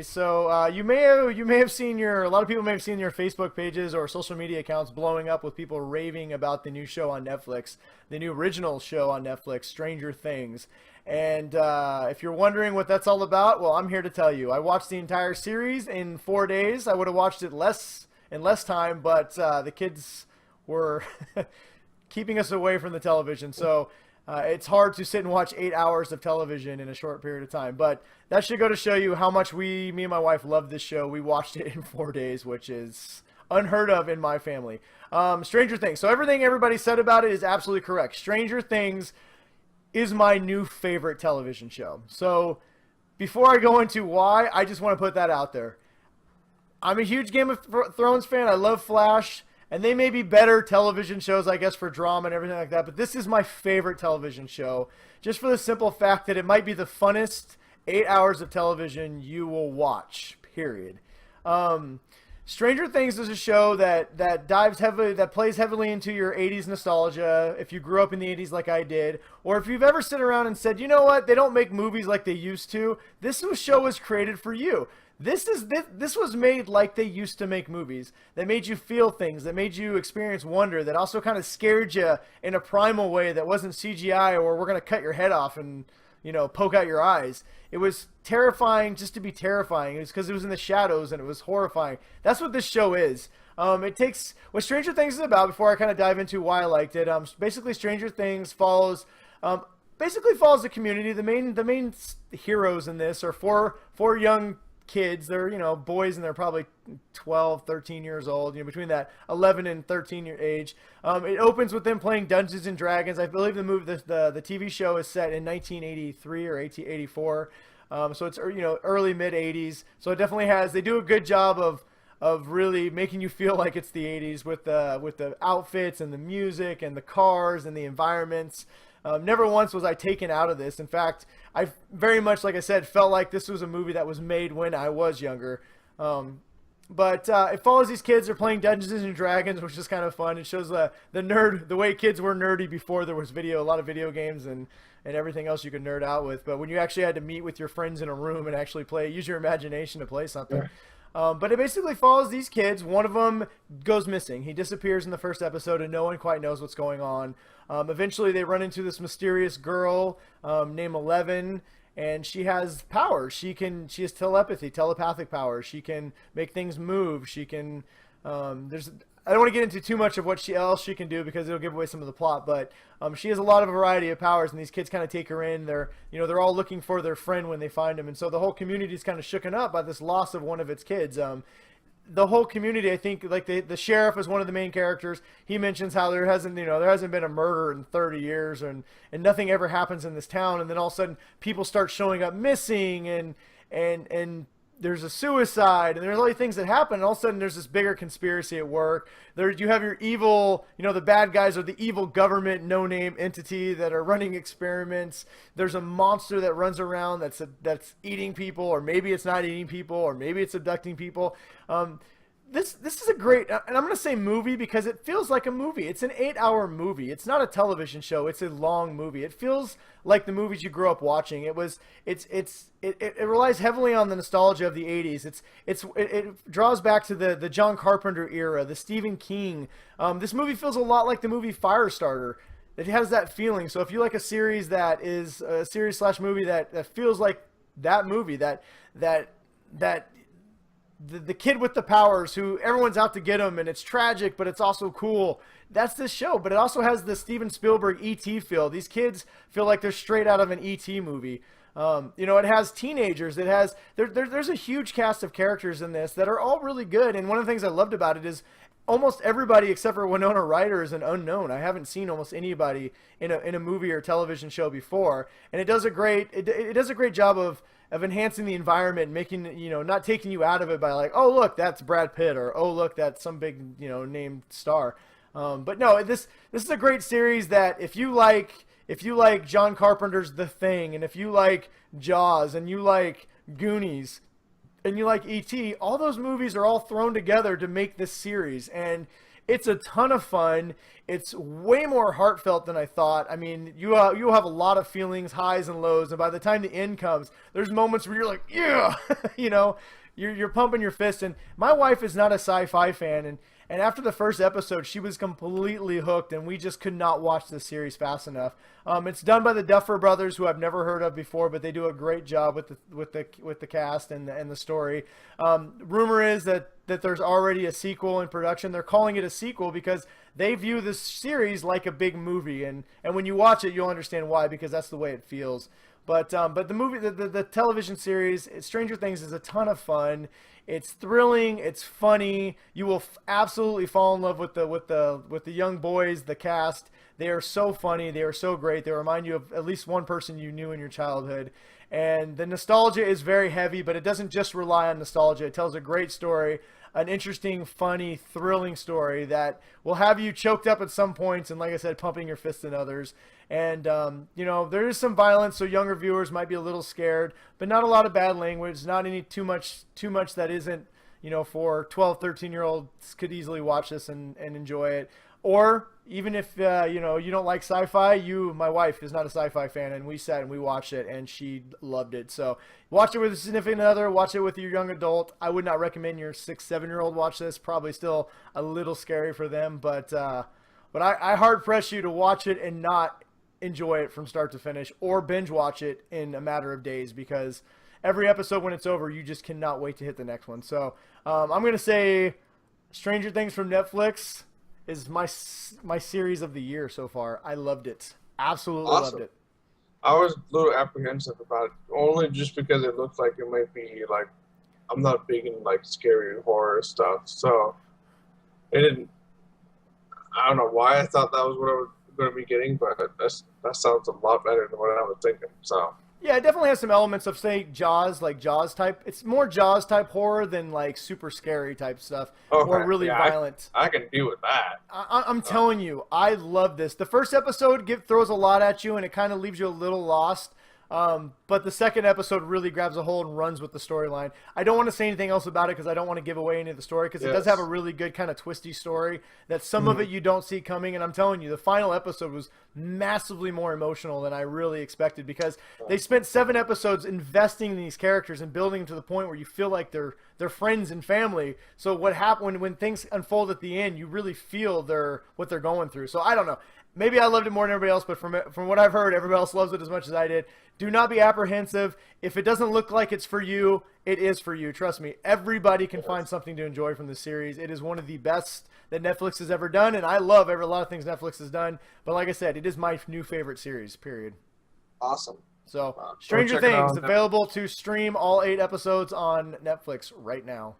So you may have seen a lot of people may have seen your Facebook pages or social media accounts blowing up with people raving about the new show on Netflix, the new original show on Netflix, Stranger Things. And if you're wondering what that's all about, well, I'm here to tell you. I watched the entire series in 4 days. I would have watched it less time, but the kids were keeping us away from the television. So it's hard to sit and watch 8 hours of television in a short period of time. But that should go to show you how much me and my wife love this show. We watched it in 4 days, which is unheard of in my family. Stranger Things. So everything everybody said about it is absolutely correct. Stranger Things is my new favorite television show. So before I go into why, I just want to put that out there. I'm a huge Game of Thrones fan. I love Flash. And they may be better television shows, I guess, for drama and everything like that. But this is my favorite television show. Just for the simple fact that it might be the funnest 8 hours of television you will watch, period. Stranger Things is a show that plays heavily into your 80s nostalgia, if you grew up in the 80s like I did, or if you've ever sit around and said, you know what, they don't make movies like they used to, this show was created for you. This was made like they used to make movies, that made you feel things, that made you experience wonder, that also kind of scared you in a primal way that wasn't CGI or we're going to cut your head off and, poke out your eyes. It was terrifying just to be terrifying. It was because it was in the shadows and it was horrifying. That's what this show is. What Stranger Things is about, before I kind of dive into why I liked it, basically Stranger Things follows the community. The main heroes in this are four young kids. They're boys, and they're probably 12, 13 years old, between that 11 and 13 year age. It opens with them playing Dungeons and Dragons. I believe the TV show is set in 1983 or 1884. So it's early mid 80s. So it definitely they do a good job of really making you feel like it's the 80s with the outfits and the music and the cars and the environments. Never once was I taken out of this. In fact, I very much, like I said, felt like this was a movie that was made when I was younger. But it follows these kids. They're playing Dungeons and Dragons, which is kind of fun. It shows the way kids were nerdy before there was a lot of video games and everything else you could nerd out with. But when you actually had to meet with your friends in a room and actually use your imagination to play something. Sure. But it basically follows these kids. One of them goes missing. He disappears in the first episode, and no one quite knows what's going on. Eventually, they run into this mysterious girl named 11, and she has powers. She has telepathic powers. She can make things move. She can. I don't want to get into too much of what else she can do because it'll give away some of the plot. But she has a lot of variety of powers, and these kids kind of take her in. They're all looking for their friend when they find him, and so the whole community is kind of shooken up by this loss of one of its kids. The whole community, I think, like the sheriff is one of the main characters. He mentions how there hasn't been a murder in 30 years, and nothing ever happens in this town. And then all of a sudden, people start showing up missing, and there's a suicide, and there's all these things that happen, and all of a sudden there's this bigger conspiracy at work. You have your evil, the bad guys are the evil government, no-name entity that are running experiments. There's a monster that runs around that's eating people, or maybe it's not eating people, or maybe it's abducting people. This is a great, and I'm going to say movie because it feels like a movie. It's an 8-hour movie. It's not a television show. It's a long movie. It feels like the movies you grew up watching. It relies heavily on the nostalgia of the 80s. It draws back to the John Carpenter era, the Stephen King. This movie feels a lot like the movie Firestarter. It has that feeling. So if you like a series that is a series/movie that feels like that movie, the kid with the powers who everyone's out to get him, and it's tragic, but it's also cool. That's this show, but it also has the Steven Spielberg E.T. feel. These kids feel like they're straight out of an E.T. movie. It has teenagers. There's a huge cast of characters in this that are all really good. And one of the things I loved about it is almost everybody except for Winona Ryder is an unknown. I haven't seen almost anybody in a movie or television show before, and it does a great job of enhancing the environment, making not taking you out of it by like, oh look, that's Brad Pitt, or oh look, that's some big named star. But no, this is a great series that if you like John Carpenter's The Thing, and if you like Jaws, and you like Goonies, and you like E.T., all those movies are all thrown together to make this series, and It's a ton of fun. It's way more heartfelt than I thought. I mean, you'll have a lot of feelings, highs and lows, and by the time the end comes, there's moments where you're like, yeah, you know, you're pumping your fist. And my wife is not a sci-fi fan, and after the first episode, she was completely hooked, and we just could not watch the series fast enough. It's done by the Duffer Brothers, who I've never heard of before, but they do a great job with the cast and the story. Rumor is that there's already a sequel in production. They're calling it a sequel because they view this series like a big movie, and when you watch it, you'll understand why, because that's the way it feels. But the movie, the television series, Stranger Things, is a ton of fun. It's thrilling. It's funny. You will absolutely fall in love with the young boys, the cast. They are so funny. They are so great. They remind you of at least one person you knew in your childhood. And the nostalgia is very heavy, but it doesn't just rely on nostalgia. It tells a great story, an interesting, funny, thrilling story that will have you choked up at some points and, like I said, pumping your fists in others. And, you know, there is some violence, so younger viewers might be a little scared, but not a lot of bad language, not any too much that isn't, you know, for 12, 13-year-olds could easily watch this and enjoy it. Or even if, you know, you don't like sci-fi, my wife is not a sci-fi fan, and we sat and we watched it, and she loved it. So watch it with a significant other, watch it with your young adult. I would not recommend your 6, 7-year-old watch this. Probably still a little scary for them, but I hard press you to watch it and not enjoy it from start to finish, or binge watch it in a matter of days, because every episode when it's over, you just cannot wait to hit the next one. So I'm going to say Stranger Things from Netflix is my series of the year so far. I loved it. Absolutely Awesome. loved it. I was a little apprehensive about it, only just because it looked like it might be like, I'm not big in like scary horror stuff, so it didn't. I don't know why I thought that was what I was going to be getting, but that sounds a lot better than what I was thinking. So Yeah, it definitely has some elements of, say, Jaws, like Jaws type. It's more Jaws type horror than like super scary type stuff, or really violent. I can deal with that. I'm telling you, I love this. The first episode throws a lot at you, and it kind of leaves you a little lost. But the second episode really grabs a hold and runs with the storyline. I don't want to say anything else about it because I don't want to give away any of the story, because it does have a really good kind of twisty story that some of it you don't see coming. And I'm telling you, the final episode was massively more emotional than I really expected, because they spent 7 episodes investing in these characters and building them to the point where you feel like they're friends and family. So what happened when things unfold at the end, you really feel what they're going through. So I don't know. Maybe I loved it more than everybody else, but from what I've heard, everybody else loves it as much as I did. Do not be apprehensive. If it doesn't look like it's for you, it is for you. Trust me. Everybody can find something to enjoy from this series. It is one of the best that Netflix has ever done, and I love a lot of things Netflix has done. But like I said, it is my new favorite series, period. Awesome. So, Stranger Things, available to stream all 8 episodes on Netflix right now.